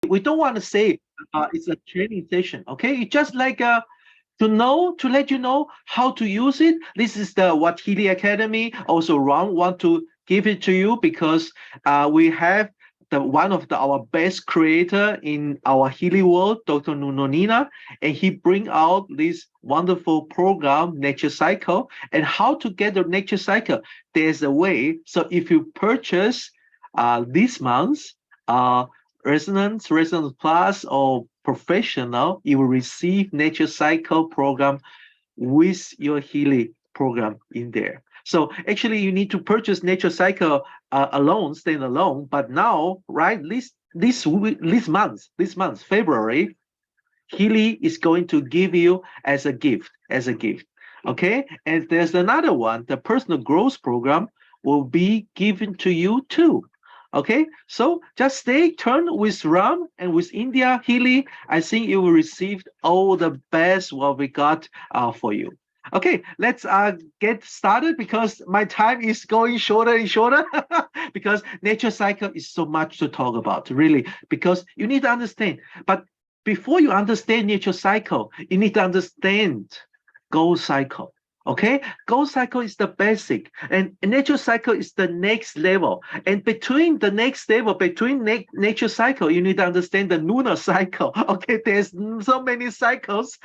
we don't want to say it's a training session. Okay, it's just like to let you know how to use it. This is the what Healy Academy also want to give it to you, because we have the one of our best creator in our Healy world, Dr. Nuno Nina, and he bring out this wonderful program, Nature Cycle. And how to get the Nature Cycle? There's a way. So if you purchase this month, uh, Resonance Plus, or Professional, you will receive Nature Cycle program with your Healy program in there. So actually, you need to purchase Nature Cycle alone, stand alone. But now, right, this month, February, Healy is going to give you as a gift, Okay, and there's another one, the personal growth program will be given to you too. Okay, so just stay tuned with Ram and with India Healy. I think you will receive all the best what we got for you. Okay, let's get started, because my time is going shorter and shorter because nature cycle is so much to talk about, really, because you need to understand. But before you understand nature cycle, you need to understand goal cycle. Okay, goal cycle is the basic, and nature cycle is the next level. And between the next level, between nature cycle, you need to understand the lunar cycle. Okay, there's so many cycles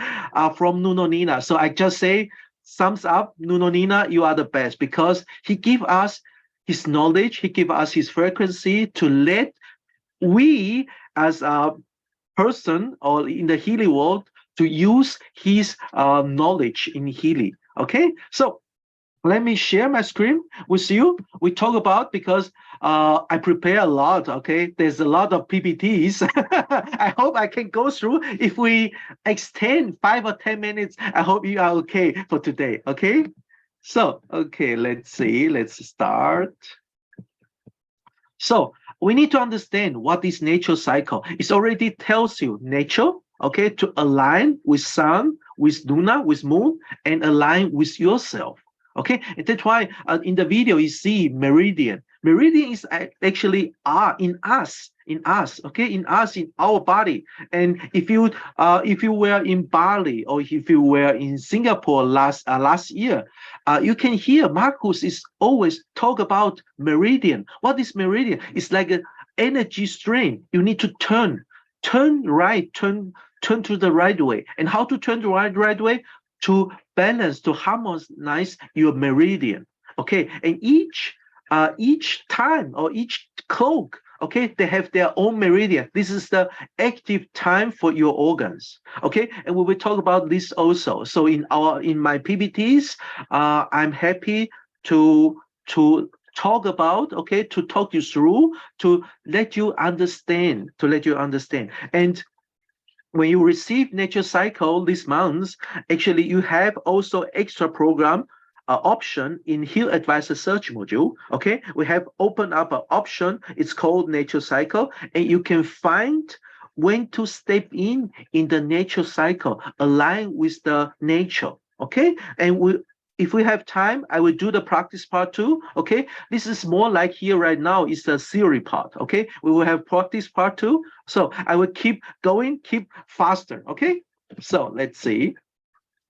from Nuno Nina. So I just say, sums up, Nuno Nina, you are the best, because he give us his knowledge, he give us his frequency to let we as a person or in the Healy world to use his knowledge in Healy. Okay, so let me share my screen with you. We talk about, because I prepare a lot. Okay, there's a lot of PPTs. I hope I can go through. If we extend 5 or 10 minutes, I hope you are okay for today. Okay, so okay, let's see. Let's start. So we need to understand what is nature cycle. It already tells you nature, okay, to align with sun, with Luna, with moon, and align with yourself. Okay, and that's why in the video you see meridian. Meridian is actually in us, okay, in us, in our body. And if you were in Bali, or if you were in Singapore last year, you can hear Marcus is always talk about meridian. What is meridian? It's like an energy stream. You need to turn right, turn to the right way. And how to turn the right way? To balance, to harmonize your meridian. Okay, and each time or each cloak, okay, they have their own meridian. This is the active time for your organs. Okay, and we will talk about this also. So in my PPTs, I'm happy to talk about, okay, to talk you through, to let you understand, and when you receive nature cycle this month, actually you have also extra program option in Heal Advisor search module. Okay, we have opened up an option. It's called nature cycle, and you can find when to step in the nature cycle, align with the nature. Okay, and if we have time, I will do the practice part too. Okay, this is more like here right now is the theory part. Okay, we will have practice part two. So I will keep going, keep faster. Okay, so let's see.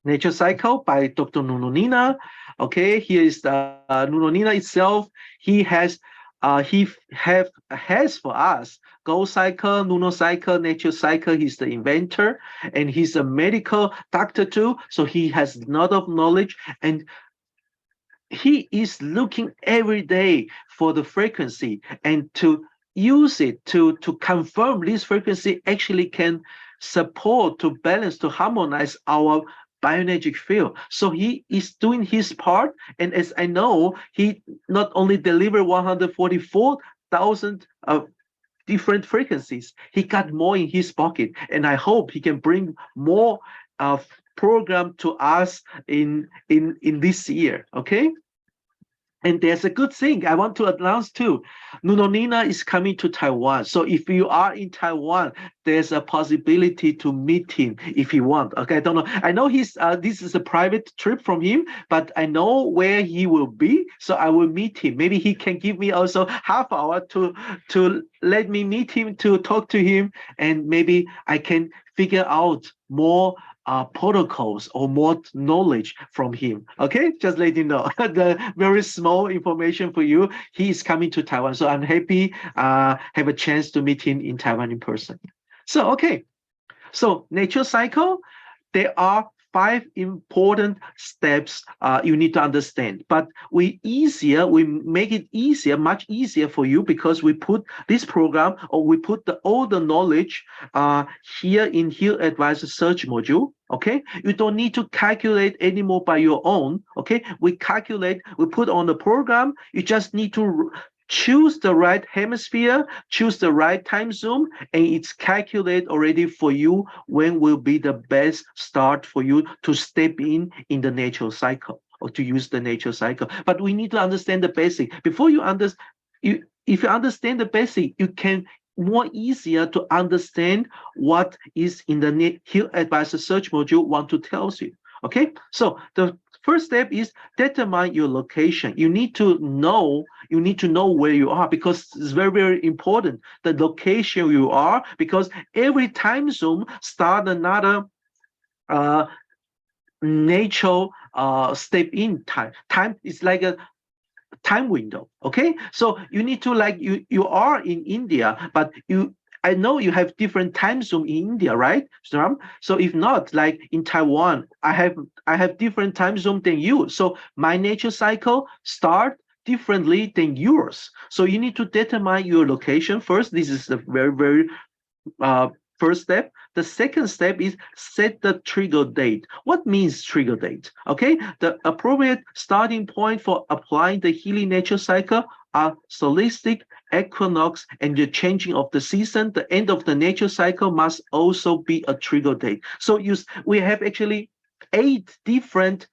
Nature Cycle by Dr. Nuno Nina. Okay, here is Nuno Nina itself. He has for us Go Cycle, Nuno Cycle, Nature Cycle. He's the inventor, and he's a medical doctor too. So he has a lot of knowledge, and he is looking every day for the frequency and to use it to confirm this frequency actually can support, to balance, to harmonize our bioenergetic field. So he is doing his part, and as I know, he not only delivered 144,000 different frequencies, he got more in his pocket, and I hope he can bring more program to us in this year. Okay, And there's a good thing I want to announce too. Nunonina is coming to Taiwan. So if you are in Taiwan, there's a possibility to meet him if you want. Okay, I don't know. I know this is a private trip from him, but I know where he will be. So I will meet him. Maybe he can give me also half hour to let me meet him, to talk to him, and maybe I can figure out more protocols or more knowledge from him. Okay, just let you know. The very small information for you. He is coming to Taiwan, so I'm happy have a chance to meet him in Taiwan in person. So okay, so nature cycle, there are 5 important steps you need to understand. But we make it easier, much easier for you, because we put this program, or we put all the knowledge here in Heal Advisor search module. Okay, you don't need to calculate anymore by your own. Okay, we put on the program. You just need to choose the right hemisphere, choose the right time zone, and it's calculated already for you when will be the best start for you to step in the natural cycle, or to use the natural cycle. But we need to understand the basic. Before you understand, if you understand the basic, you can more easier to understand what is in the Heal Advisor search module want to tell you. Okay, so the first step is determine your location. You need to know where you are, because it's very, very important, the location you are, because every time zone start another natural step in time. Time is like a time window. Okay, so you need to, like, you are in India, but I know you have different time zone in India, right, Shram? So if not, like in Taiwan, I have different time zone than you. So my nature cycle start differently than yours. So you need to determine your location first. This is the very, very uh, first step. The second step is set the trigger date. What means trigger date? Okay, the appropriate starting point for applying the healing nature cycle are solstice, equinox, and the changing of the season. The end of the nature cycle must also be a trigger date. So we have actually 8 different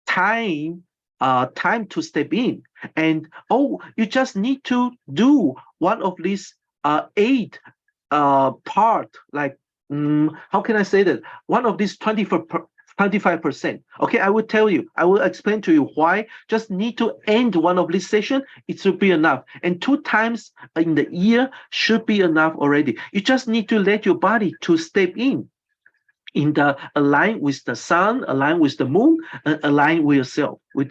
time to step in, and you just need to do one of these 8 part, like, how can I say that? One of these 25%. Okay, I will tell you, I will explain to you why. Just need to end one of this session, it should be enough. And 2 times in the year should be enough already. You just need to let your body to step in the align with the sun, align with the moon, and align with yourself, with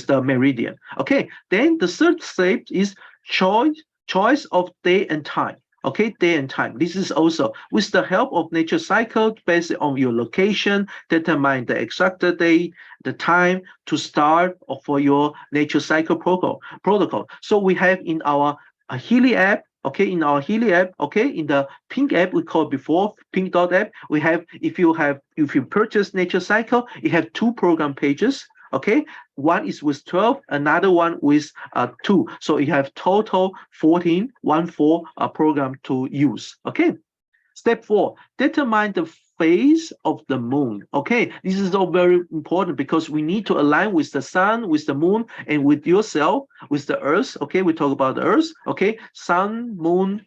the meridian. Okay, then the third step is choice of day and time. Okay, day and time. This is also with the help of nature cycle, based on your location, determine the exact day, the time to start for your nature cycle protocol. So we have in our Healy app. Okay, in our Healy app, okay, in the Pink app, we called before Pink Dot app, we have, if you purchase Nature Cycle, you have 2 program pages. Okay, one is with 12, another one with 2. So you have total 14 program to use. Okay. Step 4, determine the phase of the moon. Okay, this is all very important, because we need to align with the sun, with the moon, and with yourself, with the earth. Okay, we talk about the earth. Okay, sun, moon,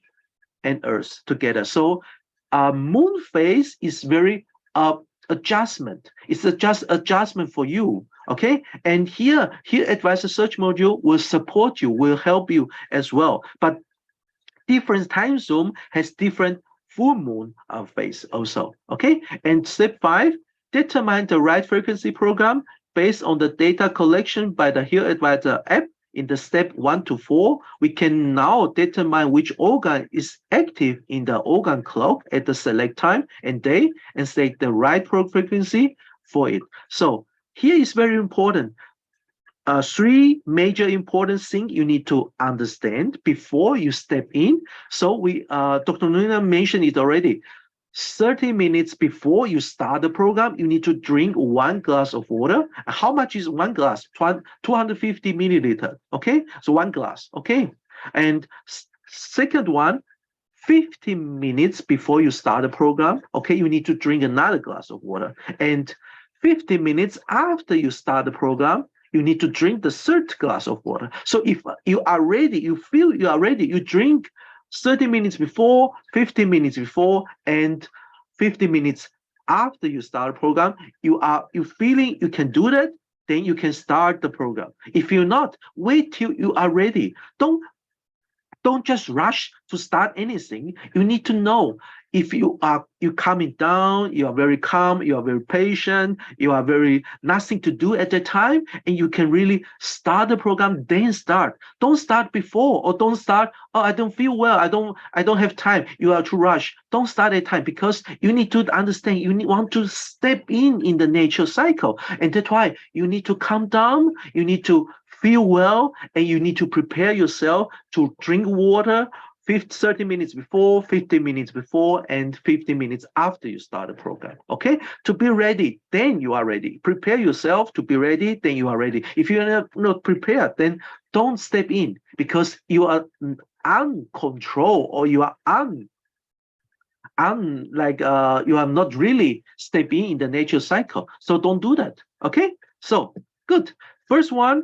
and earth together. So moon phase is very adjustment. It's just adjustment for you. Okay, and here Advisor Search Module will support you, will help you as well. But different time zone has different full moon phase also. Okay, and step 5, determine the right frequency program based on the data collection by the Heal Advisor app. In the step 1 to 4, we can now determine which organ is active in the organ clock at the select time and day, and select the right frequency for it. So here is very important. 3 major important things you need to understand before you step in. So Dr. Nuna mentioned it already. 30 minutes before you start the program, you need to drink 1 glass of water. How much is 1 glass? 250 milliliter. Okay, so 1 glass. Okay, and second one, 15 minutes before you start the program, okay, you need to drink another glass of water. And 15 minutes after you start the program, you need to drink the third glass of water. So if you are ready, you feel you are ready, you drink 30 minutes before, 15 minutes before, and 50 minutes after you start a program, you feeling you can do that, then you can start the program. If you're not, wait till you are ready. Don't just rush to start anything. You need to know if you coming down, you are very calm, you are very patient, you are very nothing to do at the time, and you can really start the program, then start. Don't start before, or don't start, oh, I don't feel well, I don't have time. You are too rush. Don't start at time, because you need to understand, want to step in the nature cycle. And that's why you need to calm down, you need to feel well, and you need to prepare yourself to drink water 30 minutes before, 15 minutes before, and 15 minutes after you start the program. Okay, to be ready, then you are ready. Prepare yourself to be ready, then you are ready. If you are not prepared, then don't step in, because you are uncontrolled, or you are you are not really stepping in the nature cycle. So don't do that. Okay, so good. First one,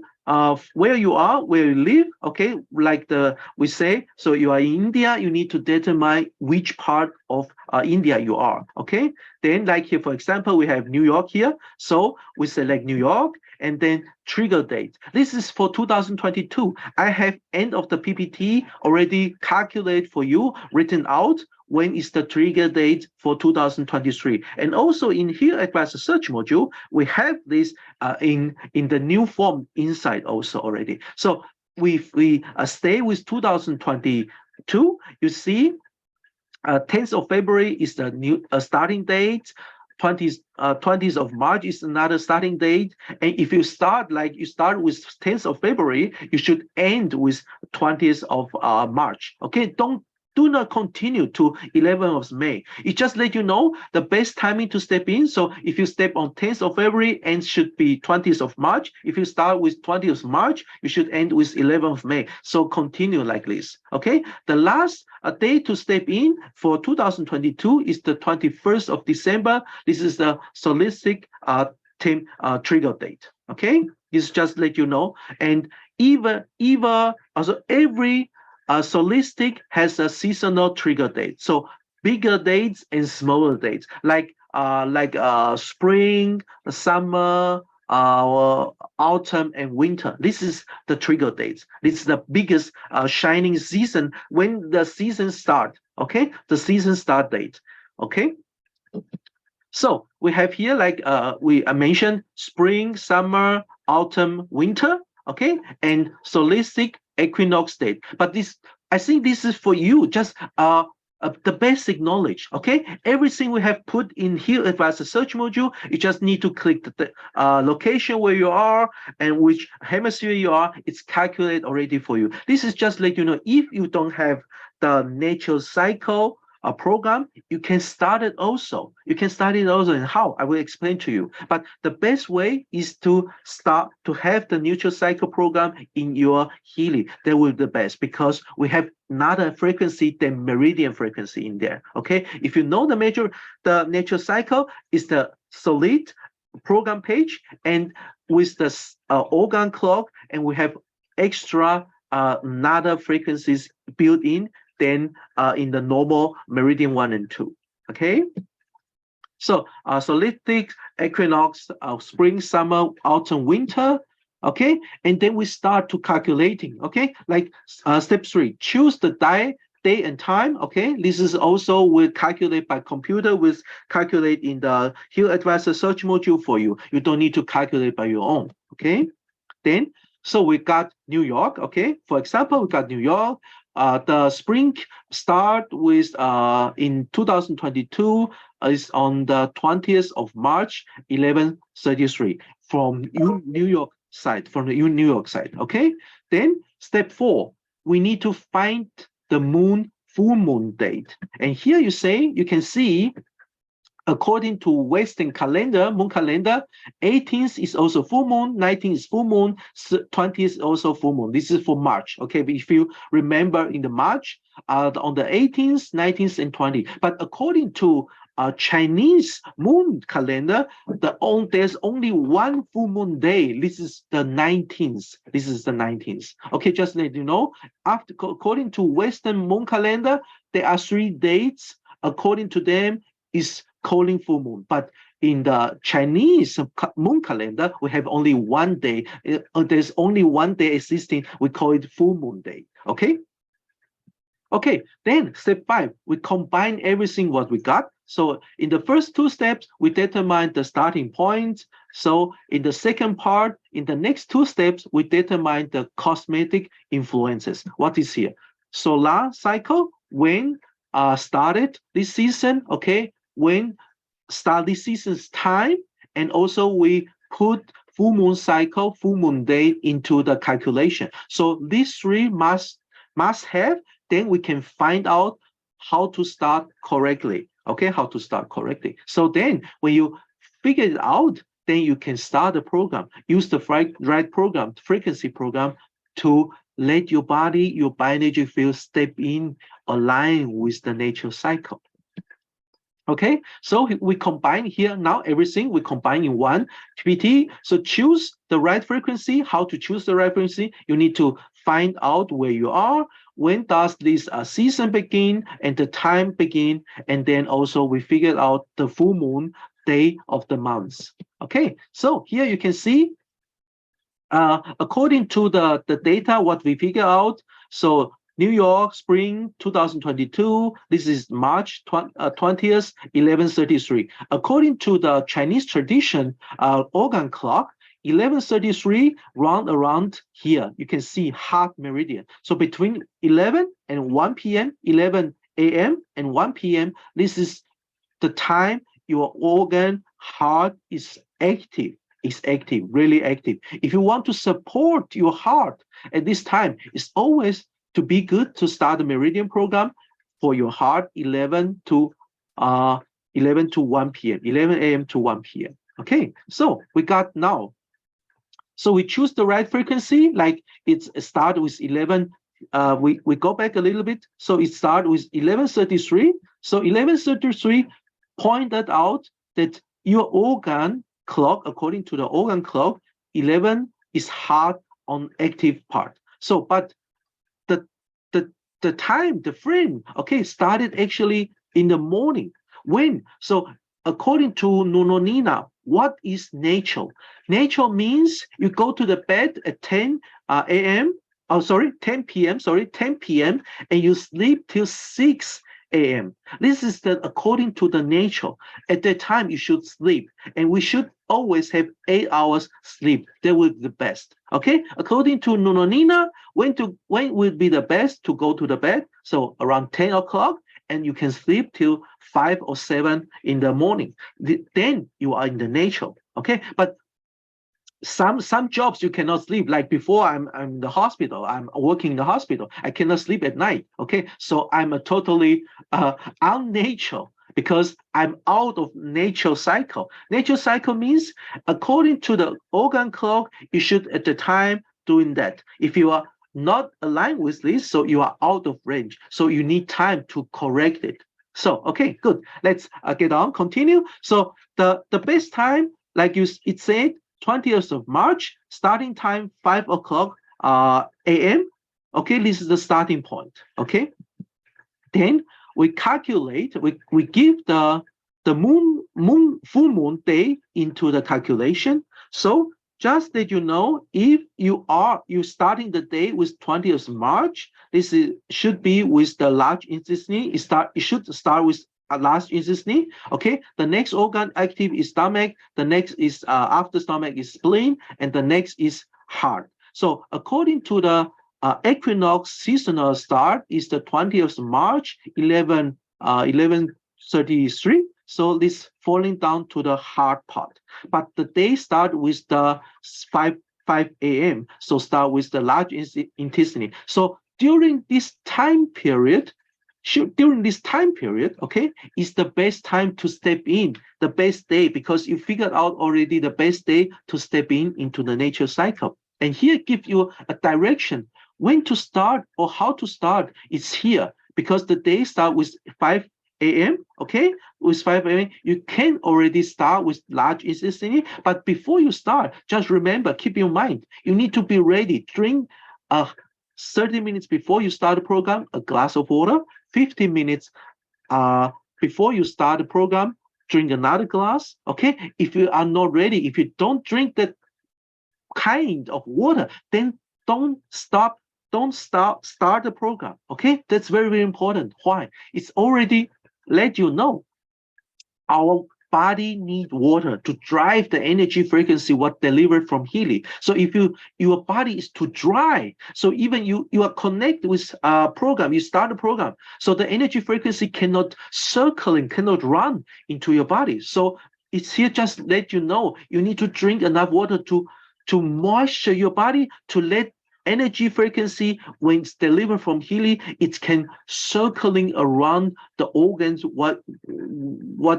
where you are, where you live. Okay, like we say, so you are in India, you need to determine which part of India you are. Okay, then like here, for example, we have New York here, so we select New York, and then trigger date. This is for 2022. I have end of the PPT already calculated for you, written out. When is the trigger date for 2023? And also in here advanced search module, we have this in the new form inside also already. So we stay with 2022. You see, 10th of February is the new starting date. 20th of March is another starting date. And if you start with 10th of February, you should end with 20th of March. Okay, do not continue to 11th of May. It just let you know the best timing to step in. So if you step on 10th of February, and should be 20th of March. If you start with 20th of March, you should end with 11th of May. So continue like this. Okay. The last day to step in for 2022 is the 21st of December. This is the solstice trigger date. Okay. This just let you know. And also every solstice has a seasonal trigger date. So bigger dates and smaller dates, like spring, summer, autumn, and winter. This is the trigger dates. This is the biggest shining season when the season start. Okay, the season start date. Okay. So we have here, like we mentioned, spring, summer, autumn, winter. Okay, and solstice, equinox date. But this, I think this is for you, just the basic knowledge. Okay, everything we have put in here as a search module, you just need to click the location where you are and which hemisphere you are. It's calculated already for you. This is just let you know, if you don't have the nature cycle program, you can start it also. You can start it also, and how I will explain to you. But the best way is to start to have the neutral cycle program in your Healy. That will be the best, because we have another frequency than meridian frequency in there. Okay, if you know the natural cycle is the solid program page, and with the organ clock, and we have extra another frequencies built in than in the normal meridian 1 and 2. Okay, so solstice, equinox, spring, summer, autumn, winter. Okay, and then we start to calculating. Okay, like step 3, choose the day and time. Okay, this is also will calculate by computer, with calculate in the Hill Advisor search module for you. You don't need to calculate by your own. Okay, then so we got New York. Okay, for example, we got New York. The spring start with in 2022 is on the 20th of March, 11:33 from New York side, from the New York side. Okay, then step 4, we need to find the full moon date. And here you can see, according to Western calendar, moon calendar, 18th is also full moon, 19th is full moon, 20th is also full moon. This is for March. Okay, but if you remember in the March, on the 18th, 19th, and 20th. But according to Chinese moon calendar, there's only one full moon day. This is the 19th. This is the 19th. Okay, just let you know. According to Western moon calendar, there are 3 dates. According to them, is calling full moon. But in the Chinese moon calendar, we have only 1 day. There's only 1 day existing. We call it full moon day. Okay. Okay, then step 5, we combine everything what we got. So in the first 2 steps, we determine the starting point. So in the second part, in the next 2 steps, we determine the cosmetic influences. What is here? Solar cycle, when started this season, okay, when start this season's time, and also we put full moon cycle, full moon day into the calculation. So these 3 must have, then we can find out how to start correctly. Okay, how to start correctly. So then when you figure it out, then you can start the program. Use the right program, frequency program, to let your body, your bioenergy field step in, align with the natural cycle. Okay, so we combine here now everything we combine in one GPT. So choose the right frequency. How to choose the right frequency? You need to find out where you are. When does this season begin and the time begin? And then also we figured out the full moon day of the month. Okay, so here you can see according to the data, what we figure out. So New York, spring 2022. This is March 20th, 11:33. According to the Chinese tradition, organ clock, 11:33 round around here. You can see heart meridian. So between 11 and 1 p.m., 11 a.m. and 1 p.m., this is the time your organ heart is active. Is active, really active. If you want to support your heart at this time, it's always to be good to start the meridian program for your heart 11 to 1 p.m., 11 a.m. to 1 p.m. Okay, so we got now. So we choose the right frequency, like it's start with 11. We go back a little bit. So it starts with 11:33. So 11:33 pointed out that your organ clock, according to the organ clock, 11 is heart on active part. So, but the time, the frame, okay, started actually in the morning. When? So according to Nunonina, what is nature? Nature means you go to the bed at 10 a.m. Oh, sorry, 10 p.m. Sorry, 10 p.m. and you sleep till 6 a.m. This is according to the nature. At that time, you should sleep, and we should always have 8 hours sleep. That would be the best. Okay, according to Nunonina, when would be the best to go to the bed? So around 10 o'clock, and you can sleep till 5 or 7 in the morning. Then you are in the nature. Okay, but some jobs you cannot sleep. Like before, I'm in the hospital. I'm working in the hospital. I cannot sleep at night. Okay, so I'm a totally unnatural because I'm out of nature cycle. Nature cycle means according to the organ clock, you should at the time doing that. If you are not aligned with this, so you are out of range. So you need time to correct it. So okay, good. Let's get on. Continue. So the best time, like it said, 20th of March, starting time 5 o'clock a.m. Okay, this is the starting point. Okay, then we calculate. We give the full moon day into the calculation. So just that you know, if you starting the day with 20th of March, this should be with the large intestine. It should start with a large intestine. Okay, the next organ active is stomach, the next is after stomach is spleen, and the next is heart. So according to the equinox seasonal start is the 20th of March, 11:33. So this falling down to the heart part. But the day start with the 5 a.m. So start with the large intestine. So during this time period, okay, is the best time to step in, the best day, because you figured out already the best day to step into the nature cycle. And here give you a direction when to start or how to start. It's here because the day start with 5 a.m., okay, with 5 a.m., you can already start with large intestine. But before you start, just remember, keep in mind, you need to be ready. Drink 30 minutes before you start the program, a glass of water. 15 minutes before you start the program, drink another glass. Okay, if you are not ready, if you don't drink that kind of water, then don't stop, start the program. Okay, that's very, very important. Why? It's already let you know our body need water to drive the energy frequency what delivered from healing. So if your body is too dry, so even you are connected with a program, you start a program, so the energy frequency cannot circling, cannot run into your body. So it's here just let you know you need to drink enough water to moisture your body, to let energy frequency when it's delivered from healing, it can circling around the organs what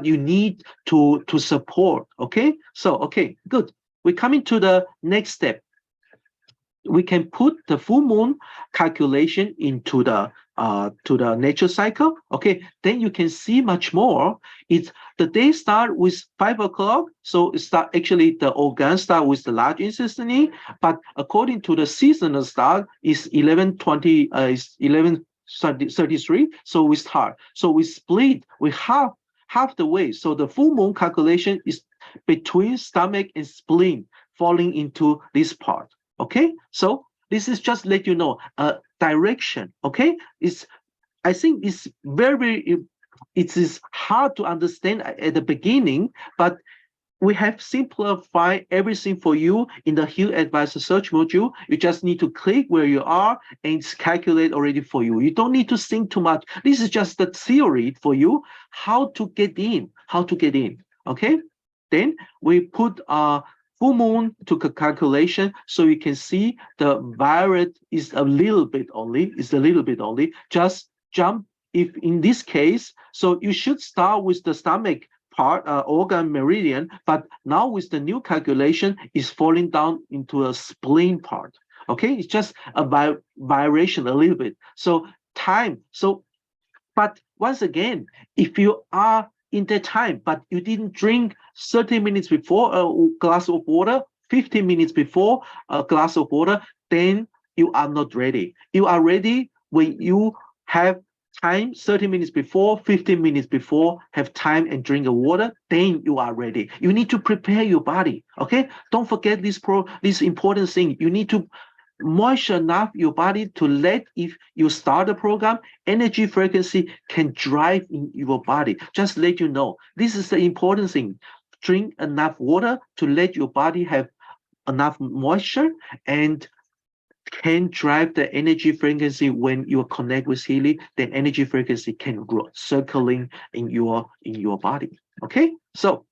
you need to support. Okay, so okay, good. We're coming to the next step. We can put the full moon calculation into the to the nature cycle. Okay, then you can see much more. It's the day start with 5 o'clock, so it start actually the organ start with the large intestine, but according to the seasonal start is 11:20, is 11:33. So we start. So we split. We half the way. So the full moon calculation is between stomach and spleen, falling into this part. Okay, so this is just let you know a direction. Okay, it's I think it's very it is hard to understand at the beginning, but we have simplified everything for you in the Heal Advisor search module. You just need to click where you are and it's calculate already for you. You don't need to think too much. This is just the theory for you, how to get in, okay? Then we put full moon to calculation, so you can see the violet is a little bit only, just jump if in this case, so you should start with the stomach part, organ meridian, but now with the new calculation is falling down into a spleen part. Okay, it's just a variation a little bit. So time, so but once again, if you are in that time, but you didn't drink 30 minutes before a glass of water, 15 minutes before a glass of water, then you are not ready. You are ready when you have time 30 minutes before, 15 minutes before, have time and drink the water, then you are ready. You need to prepare your body. Okay, don't forget this important thing. You need to moisture enough your body to let, if you start the program, energy frequency can drive in your body. Just let you know, this is the important thing. Drink enough water to let your body have enough moisture and can drive the energy frequency. When you connect with healing, the energy frequency can grow circling in your body. Okay, so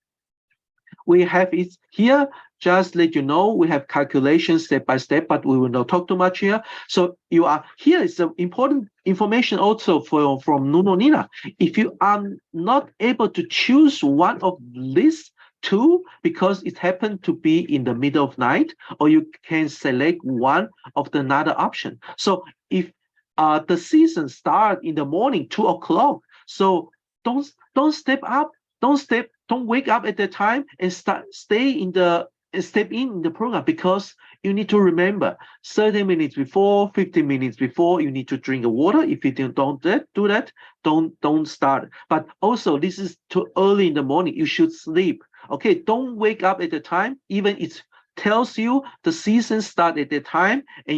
we have it here. Just let you know, we have calculations step by step, but we will not talk too much here. So you are here is the important information also from Nuno Nina. If you are not able to choose one of these two because it happened to be in the middle of night, or you can select one of the another option. So if the season start in the morning, 2 o'clock, so don't step up, don't wake up at that time and step in the program, because you need to remember 30 minutes before, 15 minutes before, you need to drink the water. If you don't do that, don't start. But also, this is too early in the morning, you should sleep. Okay, don't wake up at the time, even it tells you the season start at the time, and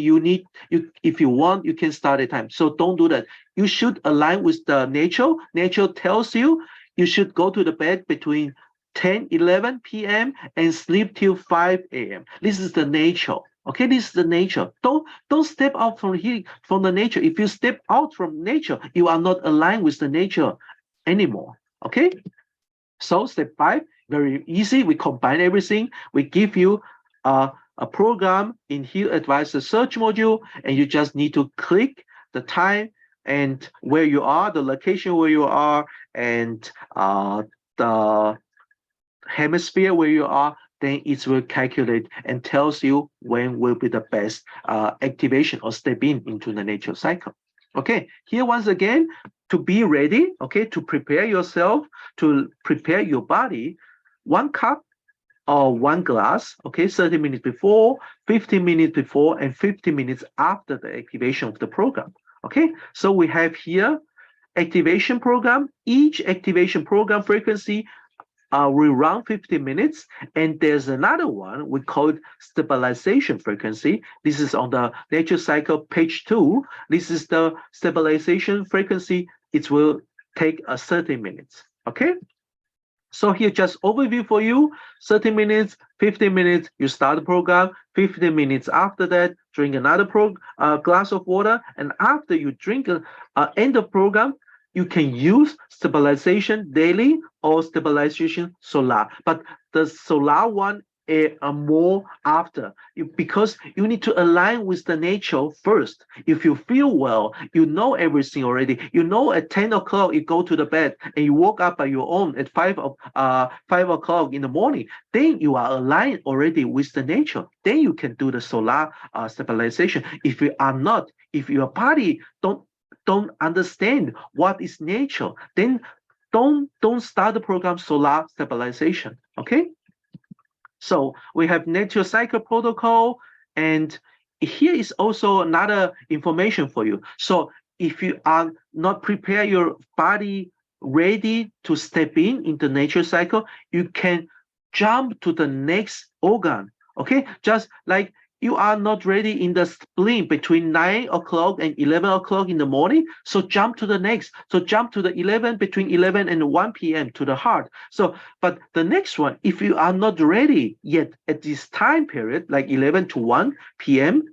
if you want, you can start at time. So don't do that. You should align with the nature tells you should go to the bed between 10-11 p.m. and sleep till 5 a.m. This is the nature. Okay, this is the nature. Don't step out from the nature. If you step out from nature, you are not aligned with the nature anymore. Okay, so step 5, very easy. We combine everything. We give you a program in Heal Advisor search module, and you just need to click the time and where you are, the location where you are, and the hemisphere where you are. Then it will calculate and tells you when will be the best activation or step into the nature cycle. Okay, here once again, to be ready, okay, to prepare yourself, to prepare your body, 1 cup or 1 glass, okay, 30 minutes before, 15 minutes before, and 50 minutes after the activation of the program. Okay, so we have here activation program. Each activation program frequency we run 50 minutes, and there's another one we call it stabilization frequency. This is on the nature cycle page 2. This is the stabilization frequency. It will take 30 minutes. Okay, so here just overview for you: 30 minutes, 15 minutes, you start the program. 15 minutes after that, drink another glass of water, and after you drink end of program, you can use stabilization daily or stabilization solar. But the solar one more after because you need to align with the nature first. If you feel well, you know everything already. You know at 10 o'clock you go to the bed and you woke up by your own at 5 o'clock in the morning. Then you are aligned already with the nature. Then you can do the solar stabilization. If you are not, if your body don't understand what is nature, then don't start the program solar stabilization. Okay. So we have nature cycle protocol, and here is also another information for you. So if you are not prepare your body ready to step in the nature cycle, you can jump to the next organ. Okay, just like you are not ready in the spleen between 9 o'clock and 11 o'clock in the morning, so jump to the next. So jump to the 11 between 11 and 1 p.m. to the heart. So but the next one, if you are not ready yet at this time period, like 11 to 1 p.m.,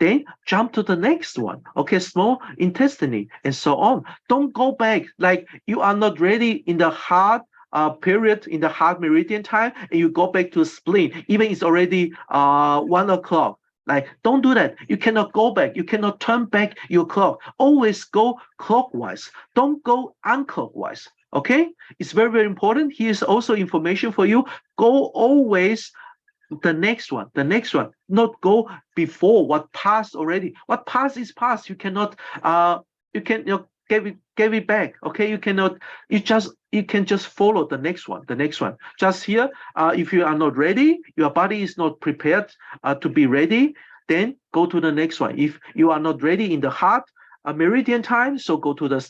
then jump to the next one. Okay, small intestine and so on. Don't go back like you are not ready in the heart period in the heart meridian time, and you go back to spleen, even it's already 1 o'clock. Like, don't do that. You cannot go back. You cannot turn back your clock. Always go clockwise. Don't go unclockwise. Okay? It's very, very important. Here's also information for you. Go always the next one, not go before what passed already. What passed is past. You cannot give it back. Okay, you cannot, you can just follow the next one. Just here, if you are not ready, your body is not prepared to be ready, then go to the next one. If you are not ready in the heart meridian time, so go to the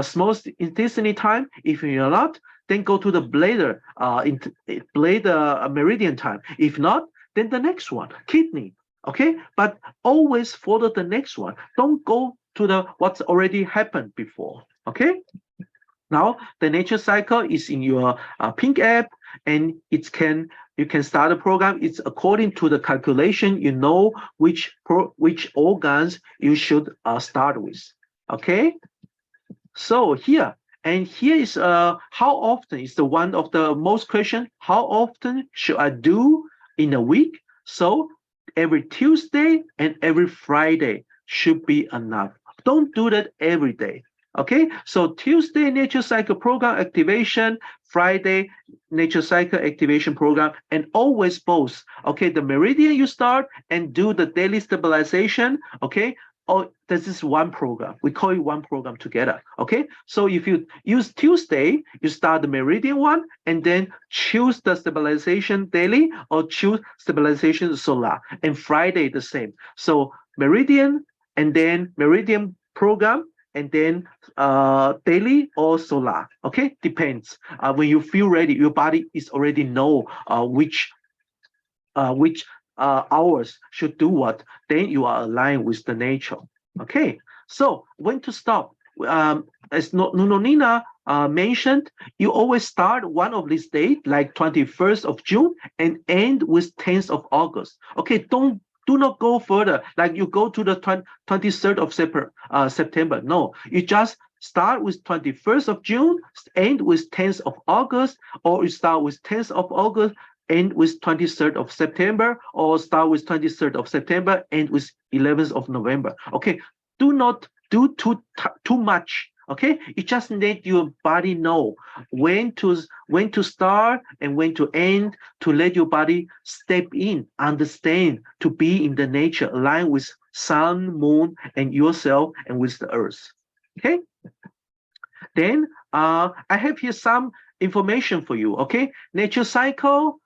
small intestine time. If you are not, then go to the bladder meridian time. If not, then the next one, kidney. Okay, but always follow the next one. Don't go to the what's already happened before. Okay. Now the nature cycle is in your pink app, and you can start a program. It's according to the calculation. You know which organs you should start with. Okay. So here is how often is the one of the most question. How often should I do in a week? So every Tuesday and every Friday should be enough. Don't do that every day. Okay, so Tuesday nature cycle program activation, Friday nature cycle activation program, and always both. Okay, the meridian you start and do the daily stabilization. Okay, oh, this is one program. We call it one program together. Okay, so if you use Tuesday, you start the meridian one and then choose the stabilization daily or choose stabilization solar. And Friday the same. So meridian and then meridian program and then daily or solar. Okay, depends. When you feel ready, your body is already know which hours should do what. Then you are aligned with the nature. Okay, so when to stop? As Nunonina mentioned, you always start one of these dates, like 21st of June, and end with 10th of August. Okay, do not go further, like you go to the 23rd of September. No, you just start with 21st of June, end with 10th of August, or you start with 10th of August, end with 23rd of September, or start with 23rd of September, end with 11th of November. Okay, do not do too much. Okay, it just let your body know when to start and when to end, to let your body step in, understand, to be in the nature, align with sun, moon, and yourself, and with the earth. Okay, then I have here some information for you. Okay, nature cycle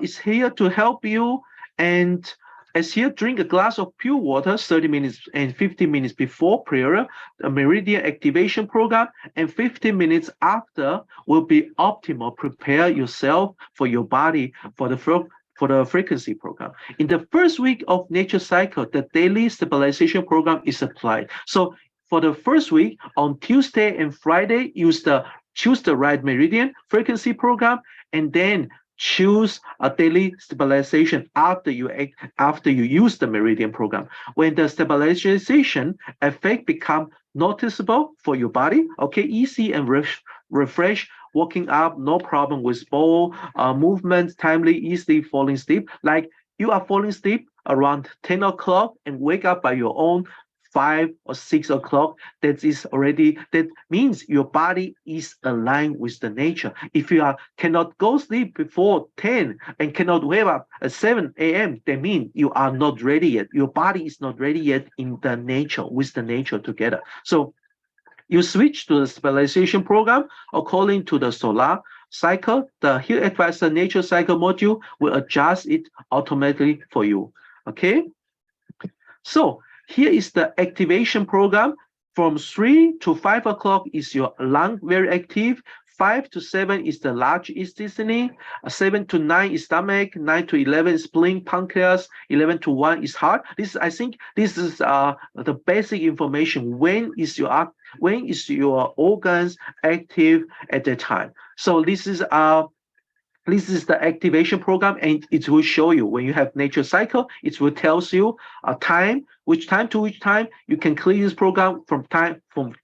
is here to help you, and as here, drink a glass of pure water 30 minutes and 15 minutes before prayer. The meridian activation program and 15 minutes after will be optimal. Prepare yourself for your body for the frequency program. In the first week of nature cycle, the daily stabilization program is applied. So for the first week, on Tuesday and Friday, choose the right meridian frequency program, and then choose a daily stabilization after you use the meridian program. When the stabilization effect become noticeable for your body, okay, easy and refresh, walking up, no problem with bowel movements, timely, easily falling asleep. Like you are falling asleep around 10 o'clock and wake up by your own 5 or 6 o'clock. That means your body is aligned with the nature. If you cannot go sleep before 10 and cannot wake up at 7 a.m., that means you are not ready yet. Your body is not ready yet in the nature, with the nature together. So you switch to the stabilization program according to the solar cycle. The Heal Advisor Nature Cycle module will adjust it automatically for you. Okay. So here is the activation program. From 3 to 5 o'clock is your lung very active. 5 to 7 is the large intestine. 7 to 9 is stomach. 9 to 11 is spleen, pancreas. 11 to 1 is heart. I think this is the basic information. When is your organs active at that time? So this is the activation program, and it will show you when you have nature cycle. It will tells you a time, which time to which time you can click this program. From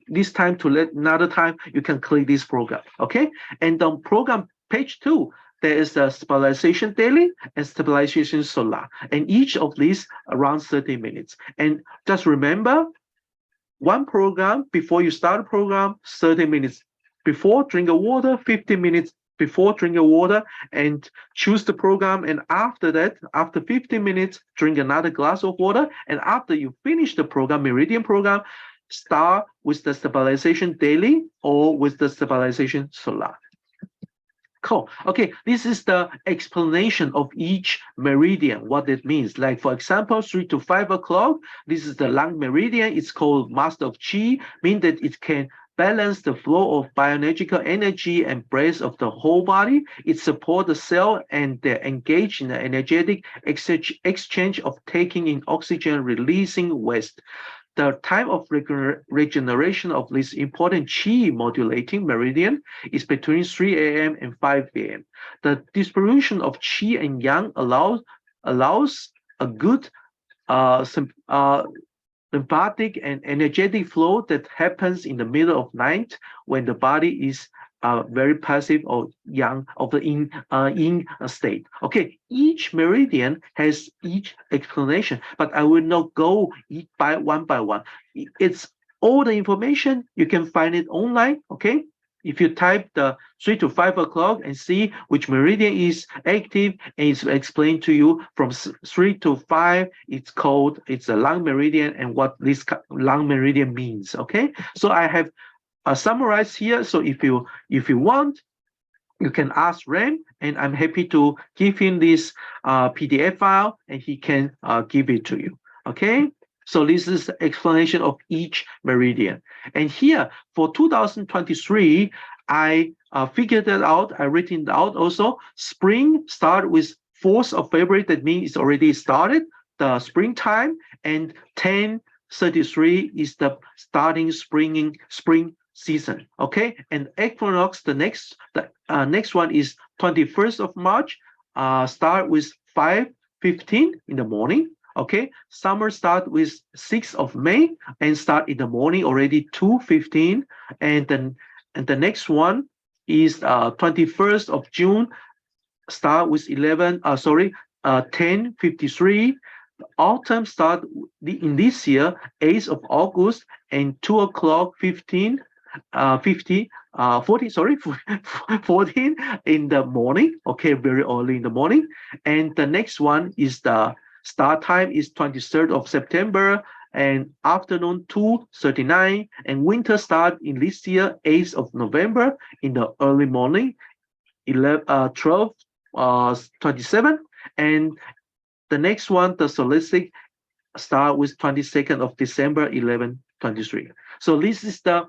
this time to another time you can click this program. Okay, and on program page 2 there is the stabilization daily and stabilization solar, and each of these around 30 minutes. And just remember, one program before you start the program, 30 minutes before drink a water, 15 minutes before drinking water, and choose the program. And after that, after 15 minutes, drink another glass of water. And after you finish the program, meridian program, start with the stabilization daily or with the stabilization solar. Cool. Okay, this is the explanation of each meridian, what it means. Like, for example, 3 to 5 o'clock, this is the lung meridian. It's called Master of Qi, meaning that it can balance the flow of bioenergetical energy and breath of the whole body. It supports the cell and they engage in the energetic exchange of taking in oxygen, releasing waste. The time of regeneration of this important qi modulating meridian is between 3 a.m. and 5 a.m. The distribution of qi and yang allows a good lymphatic and energetic flow that happens in the middle of night when the body is very passive or young of the in state. Okay, each meridian has each explanation, but I will not go by one. It's all the information, you can find it online. Okay, if you type the 3 to 5 o'clock and see which meridian is active, and it's explained to you from 3 to 5, it's a lung meridian and what this lung meridian means. Okay, so I have summarized here. So if you want, you can ask Ram, and I'm happy to give him this PDF file, and he can give it to you. Okay, so this is the explanation of each meridian. And here for 2023, I figured that out. I written it out also. Spring start with 4th of February. That means it's already started the springtime, and 10:33 is the starting spring season. Okay, and equinox, the next one is 21st of March. Start with 5:15 in the morning. Okay, summer start with 6th of May and start in the morning already 2:15, and then the next one is 21st of June. Start with 10:53. Autumn start in this year 8th of August and 2 o'clock 15. 40, sorry, 14 in the morning, okay, very early in the morning. And the next one is the start time is 23rd of September and afternoon 2:39, and winter start in this year 8th of November in the early morning 12 27, and the next one, the solstice, start with 22nd of December 11:23. So this is the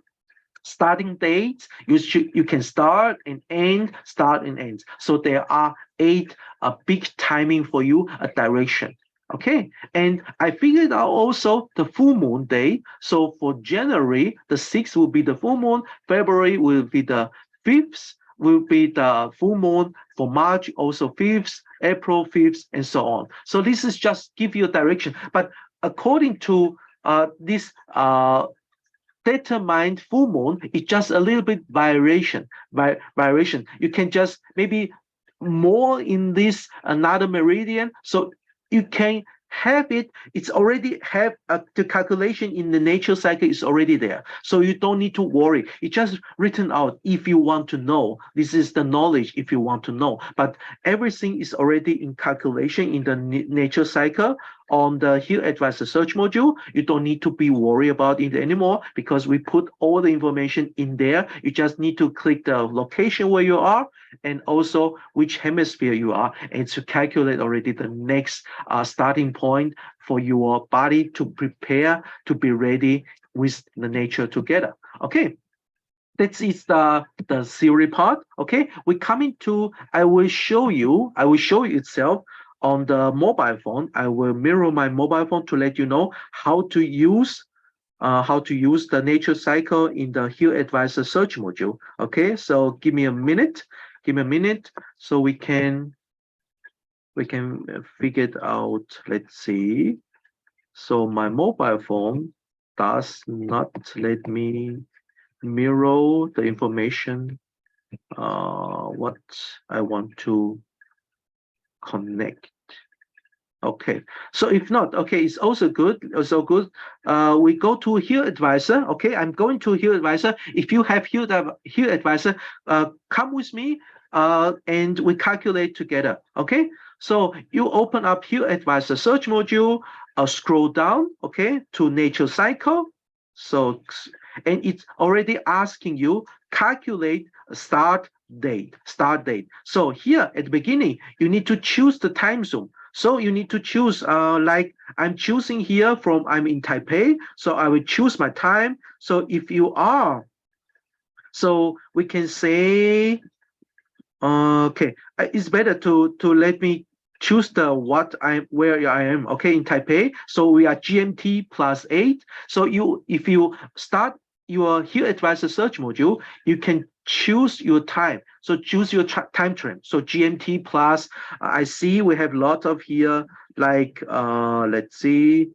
starting dates. You can start and end, start and end. So there are 8 a big timing for you, a direction. Okay, and I figured out also the full moon day. So for January, the 6th will be the full moon. February will be the 5th, will be the full moon. For March, also 5th, April 5th, and so on. So this is just give you a direction. But according to this determined full moon, it's just a little bit variation. Variation. You can just maybe more in this another meridian, so you can have it. It's already have the calculation in the nature cycle is already there, so you don't need to worry. It's just written out if you want to know. This is the knowledge if you want to know, but everything is already in calculation in the nature cycle. On the Here Advisor search module, you don't need to be worried about it anymore because we put all the information in there. You just need to click the location where you are and also which hemisphere you are, and to calculate already the next starting point for your body to prepare to be ready with the nature together. Okay. That is the theory part. Okay, we coming to. I will show you itself on the mobile phone. I will mirror my mobile phone to let you know how to use the nature cycle in the Here Advisor search module. Okay, so give me a minute. Give me a minute so we can figure it out. Let's see. So my mobile phone does not let me mirror the information what I want to connect. Okay, so if not, okay, it's also good. Also good. We go to Here Advisor. Okay, I'm going to Here Advisor. If you have Here Advisor, come with me and we calculate together. Okay, so you open up Here Advisor search module, scroll down, okay, to nature cycle. So, and it's already asking you calculate start date. So here at the beginning, you need to choose the time zone. So you need to choose, like I'm choosing here from, I'm in Taipei, so I will choose my time. So if you are, so we can say, okay, it's better to let me choose the where I am, okay, in Taipei. So we are GMT +8. So if you start your Here Advisor search module, you can choose your time. So choose your time frame. So GMT plus, I see we have a lot of here, like, let's see.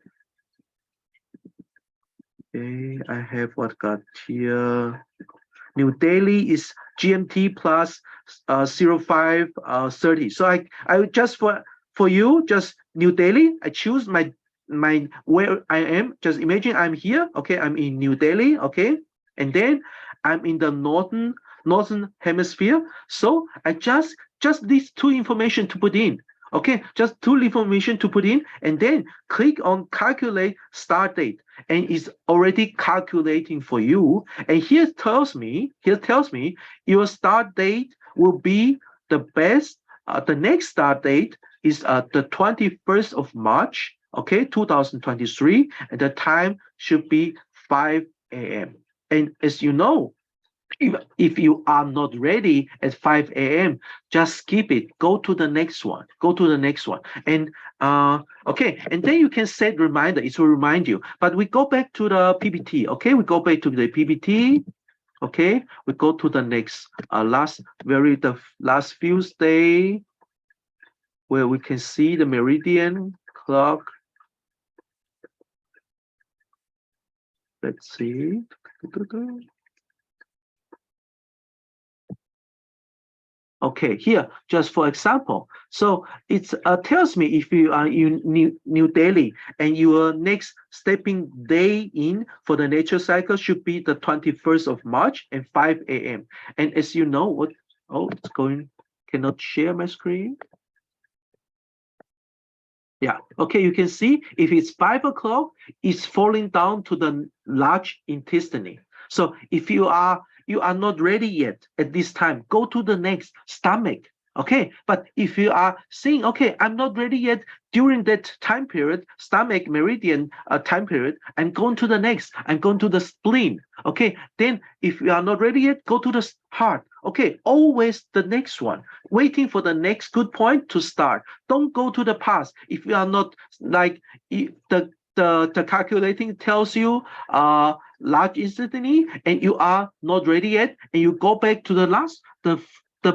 Okay, I have what got here. New Delhi is GMT plus 0530. So I just for you, just New Delhi, I choose my where I am. Just imagine I'm here. Okay, I'm in New Delhi. Okay, and then I'm in the northern hemisphere. So I just these two information to put in. Okay, just two information to put in, and then click on calculate start date, and it's already calculating for you. And here tells me your start date will be the best. The next start date is the 21st of March, okay, 2023, and the time should be 5 a.m. And as you know, if you are not ready at 5 a.m., just skip it. Go to the next one. And okay, and then you can set reminder. It will remind you. But we go back to the PPT. Okay, we go back to the PPT. Okay, we go to the next the last few day where we can see the meridian clock. Let's see. Okay, here, just for example. So it tells me if you are in New Delhi and your next stepping day in for the nature cycle should be the 21st of March at 5 a.m. And as you know, what, oh, it's going, cannot share my screen. Yeah, okay, you can see if it's 5 o'clock, it's falling down to the large intestine. So if you are not ready yet at this time, go to the next stomach. Okay, but if you are saying, okay, I'm not ready yet during that time period, stomach meridian time period, I'm going to the next, I'm going to the spleen. Okay, then if you are not ready yet, go to the heart. Okay, always the next one, waiting for the next good point to start. Don't go to the past. If you are not like the calculating tells you large instantly and you are not ready yet and you go back to the last, the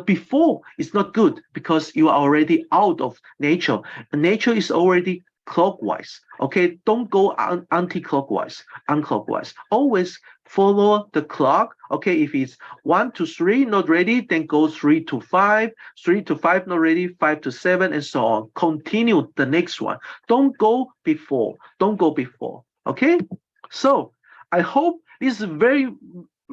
before is not good because you are already out of nature. Nature is already clockwise. Okay, don't go anti-clockwise, unclockwise. Always follow the clock. Okay, if it's 1 to 3 not ready, then go 3 to 5, 3 to 5 not ready, 5 to 7, and so on. Continue the next one. Don't go before. Don't go before. Okay, so I hope this is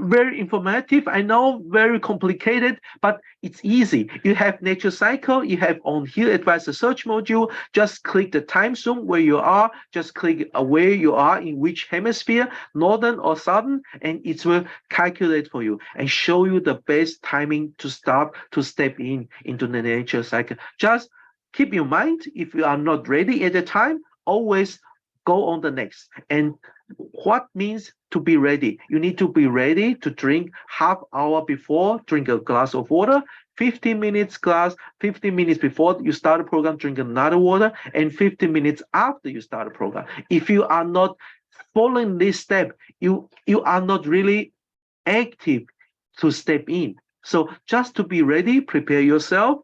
very informative. I know very complicated, but it's easy. You have nature cycle, you have on here advanced search module, just click the time zone where you are, just click where you are in which hemisphere, northern or southern, and it will calculate for you and show you the best timing to start to step into the nature cycle. Just keep in mind, if you are not ready at the time, always go on the next. And what means to be ready? You need to be ready to drink half hour before, drink a glass of water, 15 minutes glass, 15 minutes before you start the program, drink another water, and 15 minutes after you start the program. If you are not following this step, you are not really active to step in. So just to be ready, prepare yourself,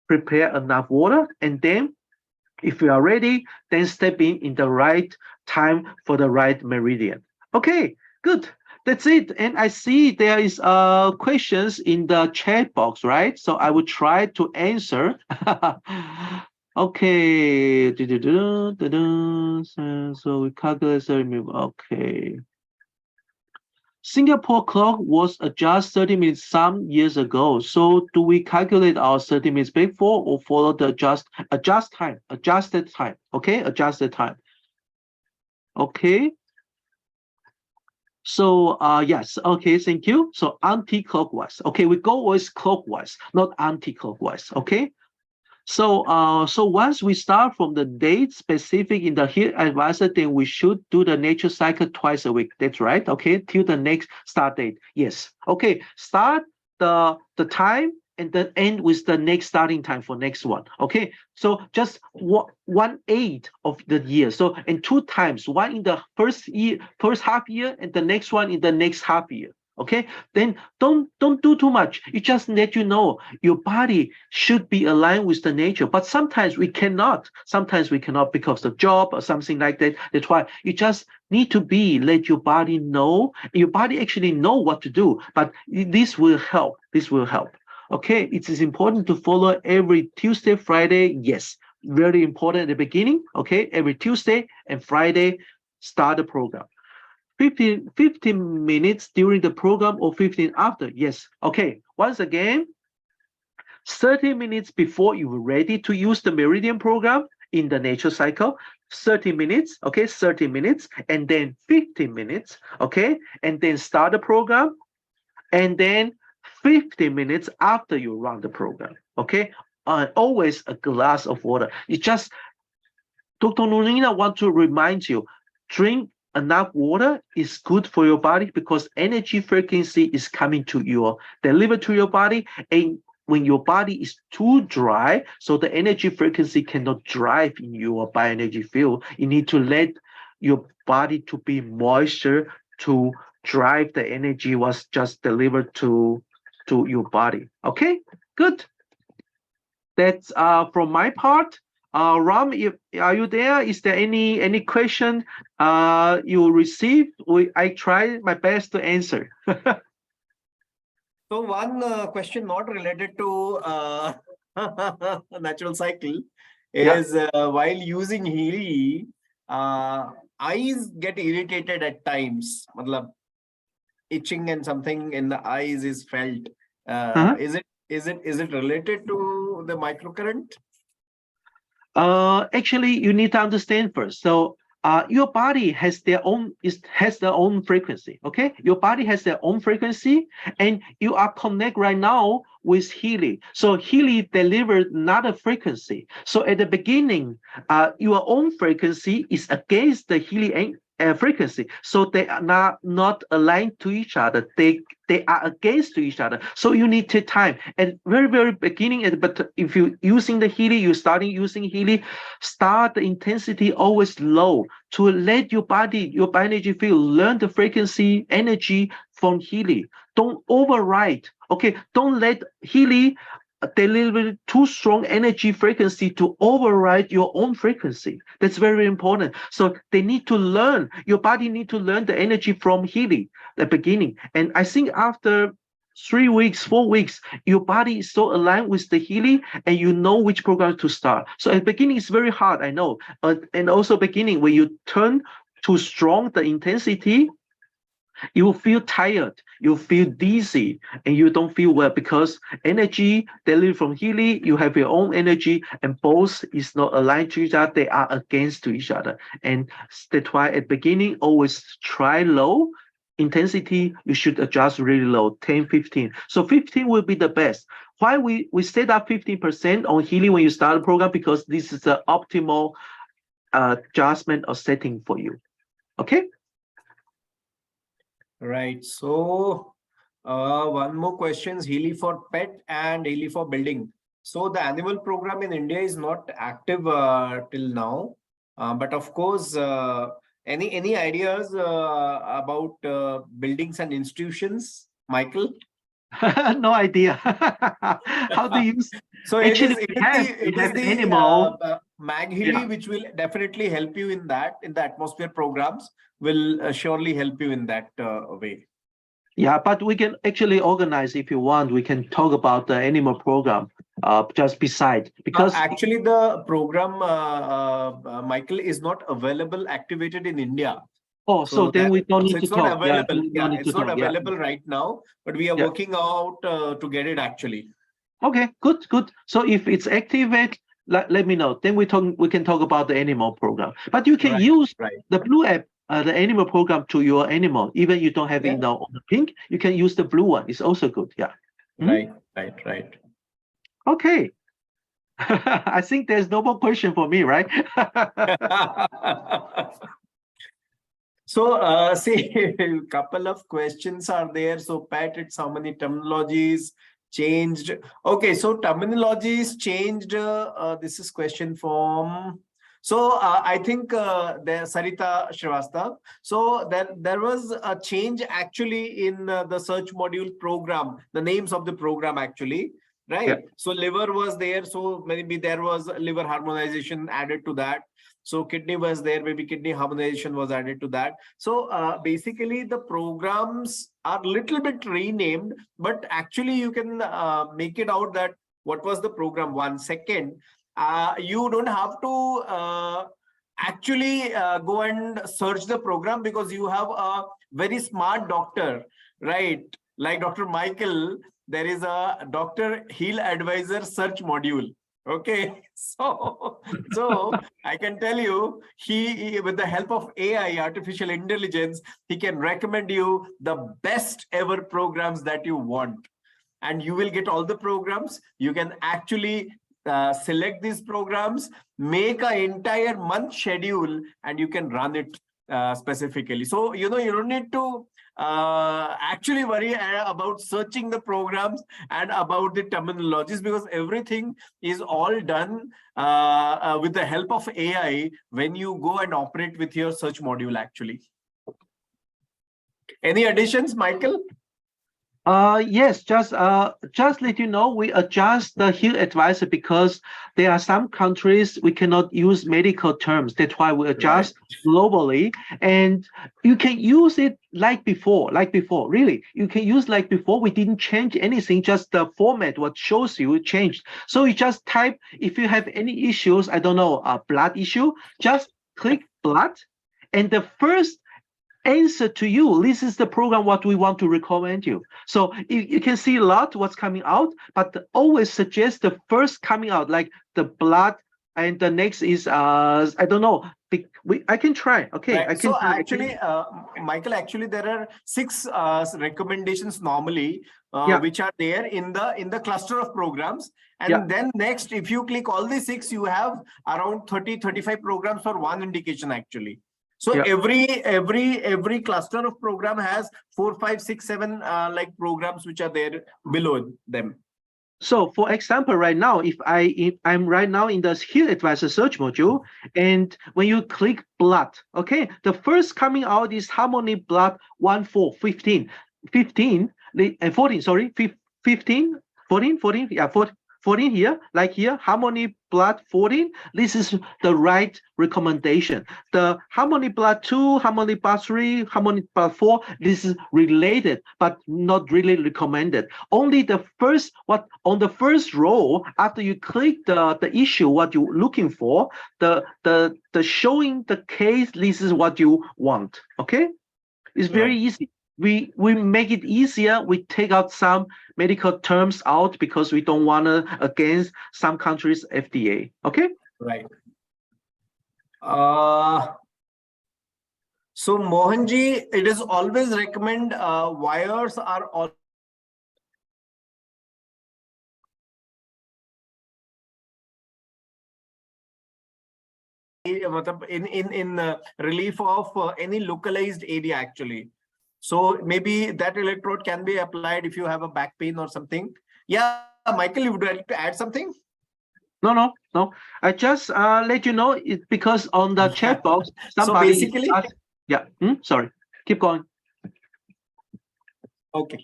prepare enough water, and then if you are ready, then step in the right time for the right meridian. Okay, good. That's it. And I see there is questions in the chat box, right? So I will try to answer. Okay. So we calculate okay. Singapore clock was adjusted 30 minutes some years ago. So do we calculate our 30 minutes before or follow the adjusted time? Okay, adjusted time. Okay. So yes, okay, thank you. So anti-clockwise. Okay, we go with clockwise, not anti-clockwise. Okay. So once we start from the date specific in the here advisor, then we should do the nature cycle twice a week. That's right. Okay, till the next start date. Yes. Okay, start the time and then end with the next starting time for next one. Okay, so just 1/8 of the year. So and 2 times, one in the first half year, and the next one in the next half year. Okay, then don't do too much. You just let you know your body should be aligned with the nature, but sometimes we cannot. Sometimes we cannot because of job or something like that. That's why you just need to let your body know. Your body actually know what to do, but this will help. This will help. Okay, it is important to follow every Tuesday, Friday. Yes, very important at the beginning. Okay, every Tuesday and Friday, start the program. 15 minutes during the program or 15 after. Yes. Okay. Once again, 30 minutes before you're ready to use the meridian program in the nature cycle, 30 minutes, okay, 30 minutes, and then 15 minutes, okay, and then start the program, and then 15 minutes after you run the program, okay. Always a glass of water. You just, Dr. Nunina want to remind you, drink enough water is good for your body because energy frequency is coming to your delivered to your body, and when your body is too dry, so the energy frequency cannot drive in your bioenergy field, you need to let your body to be moisture to drive the energy was just delivered to your body. Okay, good. That's from my part. Ram, are you there? Is there any question you received? I try my best to answer. So one question not related to natural cycle is while using Healy, eyes get irritated at times. Matlab, itching and something in the eyes is felt. Is it related to the microcurrent? Actually, you need to understand first. So, your body has their own frequency. Okay, your body has their own frequency, and you are connect right now with Healy. So Healy delivered another frequency. So at the beginning, your own frequency is against the Healy frequency. So they are not aligned to each other. They are against to each other. So you need to time. At very beginning, but if you using the Healy, you starting using Healy, start the intensity always low to let your bioenergy field learn the frequency energy from Healy. Don't override. Okay, don't let Healy deliver too strong energy frequency to override your own frequency. That's very important. So they need to learn, your body need to learn the energy from Healy, the beginning. And I think after 3 weeks, 4 weeks, your body is so aligned with the Healy and you know which program to start. So at the beginning, it's very hard, I know. And also beginning, when you turn too strong the intensity, you will feel tired, you feel dizzy, and you don't feel well because energy delivered from Healy, you have your own energy, and both is not aligned to each other, they are against to each other. And that's why at the beginning, always try low intensity, you should adjust really low, 10, 15. So 15 will be the best. Why we set up 15% on Healy when you start the program? Because this is the optimal adjustment or setting for you. Okay? Right. So one more question: Healy for pet and Healy for building. So the animal program in India is not active till now, but of course, any ideas about buildings and institutions, Michael? No idea. How do you use? So Actually, it we is have the animal. Mag Healy, which will definitely help you in that, in the atmosphere programs, will surely help you in that way. Yeah, but we can actually organize if you want. We can talk about the animal program just beside because Actually, the program, Michael, is not available, activated in India. so then we don't need to It's not talk. Yeah, available. we don't Yeah, need to it's not talk. Yeah, available right now, but we are yeah. working out to get it actually. Okay, good. So if it's activate, let me know. Then we can talk about the animal program. But you can Right, use right. the blue app, the animal program to your animal. Even you don't have it Yeah. now on the pink, you can use the blue one. It's also good. Yeah. Right, right. Okay. I think there's no more question for me, right? So, see, a couple of questions are there. So, Pat, it's how many terminologies changed? Okay, so terminologies changed. This is question from. So, I think there Sarita Shrivastava. So, there was a change actually in the search module program, the names of the program actually. Right. Yeah. So, liver was there. So, maybe there was liver harmonization added to that. So kidney was there, maybe kidney harmonization was added to that. So basically the programs are little bit renamed, but actually you can make it out that what was the program. 1 second. You don't have to actually go and search the program because you have a very smart doctor, right? Like Dr. Michael, there is a Dr. Heal Advisor search module. Okay, so I can tell you, he with the help of AI, artificial intelligence, he can recommend you the best ever programs that you want, and you will get all the programs. You can actually select these programs, make an entire month schedule, and you can run it specifically. So you don't need to actually worry about searching the programs and about the terminologies, because everything is all done with the help of AI when you go and operate with your search module actually. Any additions, Michael? Yes, just let you know, we adjust the health advisor because there are some countries we cannot use medical terms. That's why we Right. adjust globally, and you can use it like before. Really, you can use like before. We didn't change anything, just the format what shows you changed. So you just type if you have any issues. I don't know, a blood issue. Just click blood, and the first answer to you. This is the program what we want to recommend you. So you can see a lot what's coming out, but always suggest the first coming out, like the blood, and the next is I don't know. I can try. Okay, I Right. can So try. actually, Michael, actually there are six recommendations normally, Yeah, which are there in the cluster of programs. yeah. And then next, if you click all the six, you have around 30-35 programs for one indication actually. So Yeah. every cluster of program has 4, 5, 6, 7 like programs which are there below them. So for example, right now, if I'm right now in the Heal Advisor search module, and when you click blood, okay, the first coming out is Harmony Blood 1415, 14, sorry, 15, 14, 14, yeah, 14, 14 here, like here, Harmony Blood 14. This is the right recommendation. The Harmony Blood 2, Harmony Blood 3, Harmony Blood 4, this is related, but not really recommended. Only the first, what on the first row, after you click the issue, what you're looking for, the showing the case, this is what you want. Okay? It's very Right. easy. We make it easier. We take out some medical terms out because we don't want to against some countries' FDA. Okay? Right. Uh, so Mohanji, it is always recommend wires are all matlab in relief of any localized area actually. So maybe that electrode can be applied if you have a back pain or something. Yeah, Michael, you would like to add something? No, no, no. I just let you know it because on the chat box So somebody is basically, asked. Yeah. Sorry. Keep going. okay.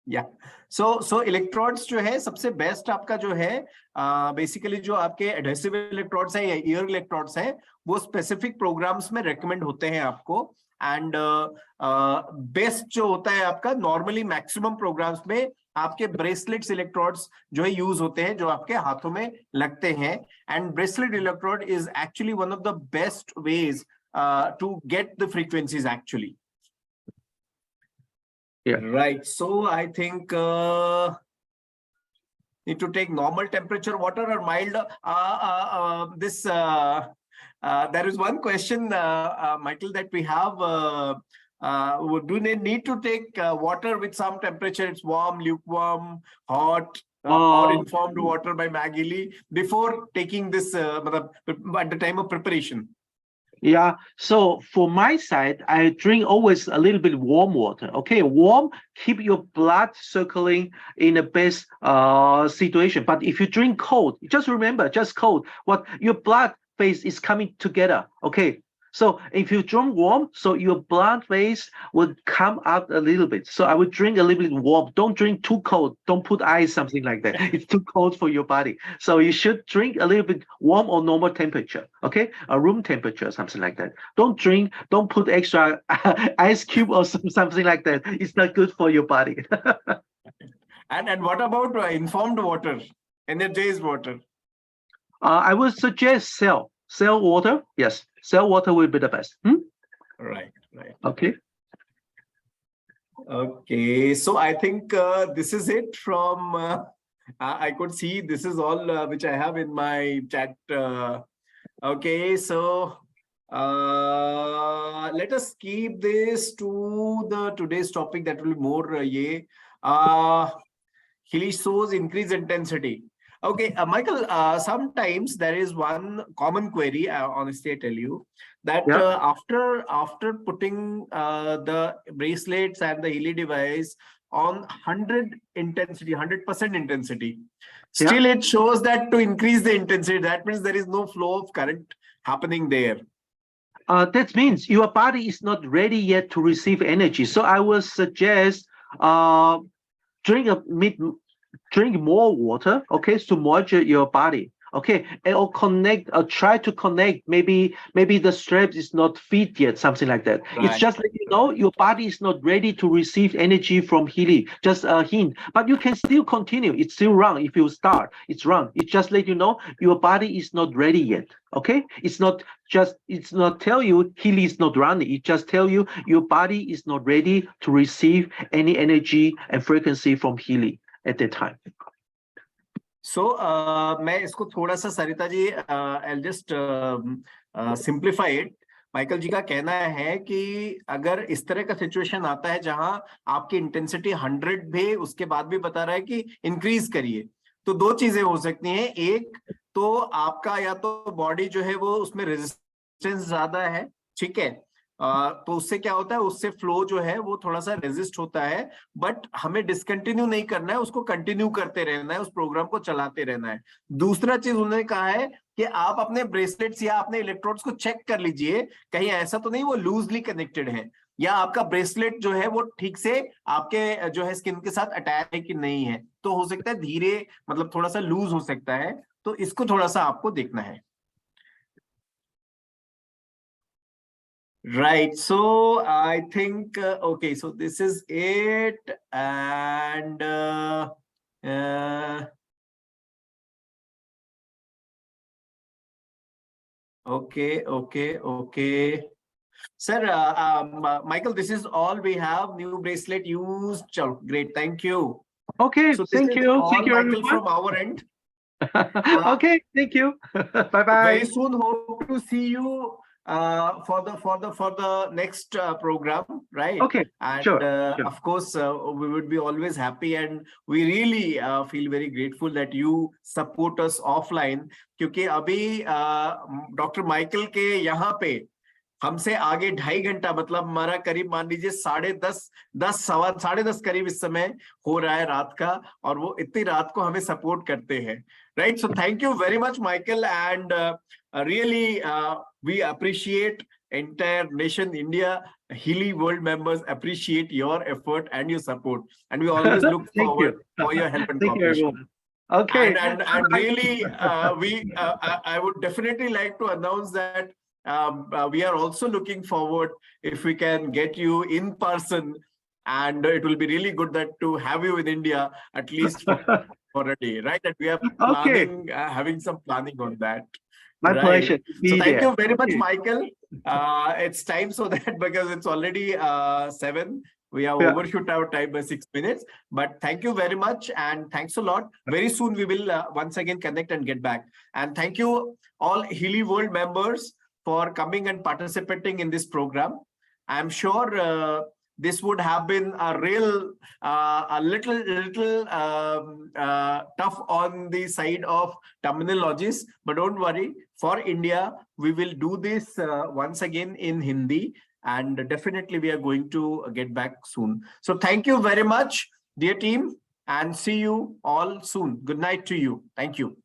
या सो electrodes जो है सबसे best आपका जो है basically जो आपके adhesive electrodes हैं या ईयर इलेक्ट्रोड्स हैं वो स्पेसिफिक प्रोग्राम्स में रेकमेंड होते हैं आपको एंड बेस्ट जो होता है आपका नॉर्मली मैक्सिमम प्रोग्राम्स में आपके ब्रेसलेट्स इलेक्ट्रोड्स जो है यूज होते हैं जो आपके हाथों में लगते हैं and bracelet electrode is actually one of the best ways to get the frequencies actually. Yeah. Right. So I think need to take normal temperature water or mild. There is one question, Michael, that we have. Do they need to take water with some temperature? It's warm, lukewarm, hot, or informed water by Maggie before taking this at the time of preparation? Yeah, so for my side, I drink always a little bit warm water. Okay, warm, keep your blood circling in the best situation. But if you drink cold, just remember, just cold, what your blood phase is coming together. Okay, so if you drink warm, so your blood phase will come up a little bit. So I would drink a little bit warm. Don't drink too cold. Don't put ice, something like that. It's too cold for your body. So you should drink a little bit warm or normal temperature. Okay, a room temperature, something like that. Don't put extra ice cube or something like that. It's not good for your body. And what about informed water, energized water? I would suggest cell water. Yes, cell water will be the best. Right, right. Okay. Okay, so I think this is it from. I could see this is all which I have in my chat. Okay, so let us keep this to the today's topic that will be more Hilly shows increased intensity. Okay, Michael, sometimes there is one common query, honestly, I tell you, that Yeah. after putting the bracelets and the Healy device on 100 intensity, 100% intensity, still it shows that to increase the intensity, that means there is no flow of current happening there. That means your body is not ready yet to receive energy. So I will suggest drink drink more water, okay, to moisture your body, okay, and or connect, try to connect. Maybe the strap is not fit yet, something like that. It's Right. just like your body is not ready to receive energy from healing. Just a hint, but you can still continue. It's still wrong if you start. It's wrong. It's just let you know your body is not ready yet. Okay, it's not tell you healing is not running. It just tell you your body is not ready to receive any energy and frequency from healing at that time. So मैं इसको थोड़ा सा Sarita ji I'll just simplify it. Michael ji का कहना है कि अगर इस तरह का सिचुएशन आता है जहां आपकी इंटेंसिटी 100 भी उसके बाद भी बता रहा है कि इंक्रीज करिए, तो दो चीजें हो सकती हैं. एक तो आपका या तो बॉडी जो है वो उसमें रेजिस्टेंस ज्यादा है, ठीक है, तो उससे क्या होता है, उससे फ्लो जो है वो थोड़ा सा रेजिस्ट होता है, बट हमें डिसकंटिन्यू नहीं करना है, उसको कंटिन्यू करते रहना है, उस प्रोग्राम को चलाते रहना है. दूसरा चीज उन्होंने कहा है कि आप अपने ब्रेसलेट्स या अपने इलेक्ट्रोड्स को चेक कर लीजिए, कहीं ऐसा तो नहीं वो लूजली कनेक्टेड है, या आपका ब्रेसलेट जो है वो ठीक से आपके जो है स्किन के साथ अटैच है कि नहीं है. तो हो सकता है धीरे, मतलब थोड़ा सा लूज हो सकता है, तो इसको थोड़ा सा आपको देखना है. Right. So I think, okay, so this is it. And okay. Sir, Michael, this is all we have. New bracelet used. Chalo, great. Thank you. Okay, So this thank is you. all, Thank you, Michael, everyone. from our end. Okay, thank you. Bye Very bye. soon, hope to see you for the next program, right? Okay, And sure. of course, we would be always happy, and we really feel very grateful that you support us offline. क्योंकि अभी doctor Michael के यहाँ पे हमसे आगे 2.5 घंटा, मतलब हमारा करीब मान लीजिए 10:30 करीब इस समय हो रहा है रात का, और वो इतनी रात को हमें सपोर्ट करते हैं, right? So thank you very much Michael, and really we appreciate entire nation India, Healy World members appreciate your effort and your support, and we always look Thank you. forward for your help and Thank you, cooperation. everyone. Okay. And really, I would definitely like to announce that we are also looking forward if we can get you in person, and it will be really good that to have you in India at least for a day, right? That we are Okay. planning, having some planning on that. My Right. pleasure to So be thank there. you very much, Okay. Michael. It's time so that because it's already 7, we have Yeah. overshoot our time by 6 minutes. But thank you very much, and thanks a lot. Very soon we will once again connect and get back. And thank you all Healy World members for coming and participating in this program. I'm sure this would have been a real, a little tough on the side of terminologies, but don't worry. For India, we will do this once again in Hindi, and definitely we are going to get back soon. So thank you very much, dear team, and see you all soon. Good night to you. Thank you.